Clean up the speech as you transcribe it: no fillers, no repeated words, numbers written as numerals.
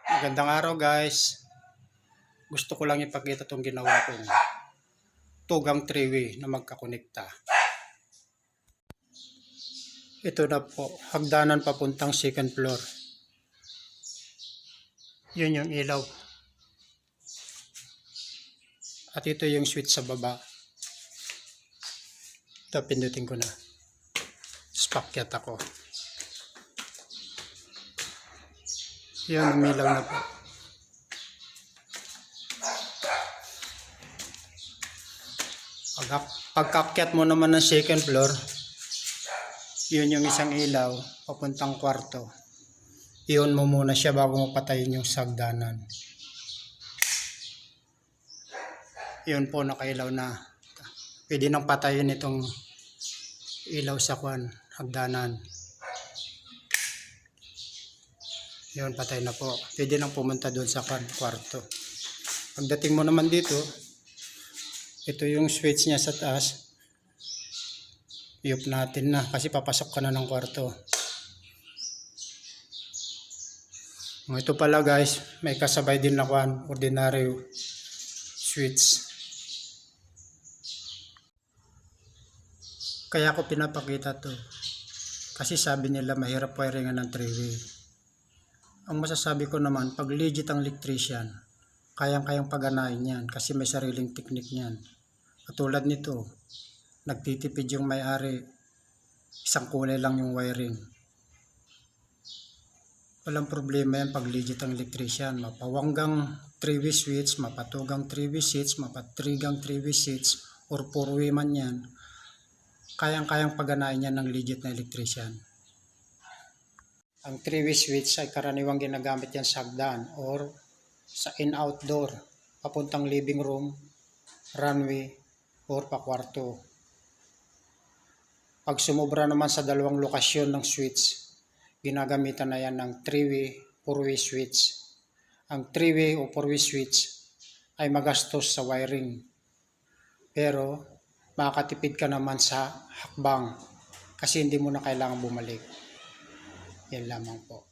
Magandang araw guys. Gusto ko lang ipakita itong ginawa kong tugang three-way na magkakonekta. Ito na po, hagdanan papuntang second floor. Yun yung ilaw. At ito yung switch sa baba. Ito, pindutin ko na. Spakyat ako. Yun, umilaw na po. Pagkakyat mo naman ng second floor, yun yung isang ilaw papuntang kwarto. Iyon mo muna siya bago mo patayin yung sagdanan. Yun po, nakailaw na. Pwede nang patayin itong ilaw sa hagdanan. Yun, patay na po. Pwede nang pumunta doon sa kwarto. Pagdating mo naman dito, ito yung switch niya sa taas. I-off natin na kasi papasok ka na ng kwarto. Ito pala guys, may kasabay din na ordinary switch. Kaya ako pinapakita to kasi sabi nila mahirap wiringan ng three-way. Ang masasabi ko naman, pag legit ang electrician, kayang-kayang paganahin yan kasi may sariling teknik yan. Katulad nito, nagtitipid yung may-ari, isang kulay lang yung wiring. Walang problema yan pag legit ang electrician. Mapawanggang 3-way switch, mapatugang 3-way switch, mapatrigang 3-way switch, or 4-way man yan, kayang-kayang paganahin yan ng legit na electrician. Ang 3-way switch ay karaniwang ginagamit yan sa hagdan or sa in-out door, papuntang living room, runway, or pakwarto. Pag sumobra naman sa dalawang lokasyon ng switch, ginagamitan na yan ng 3-way, 4-way switch. Ang 3-way o 4-way switch ay magastos sa wiring. Pero makakatipid ka naman sa hakbang kasi hindi mo na kailangan bumalik. Yan lamang po.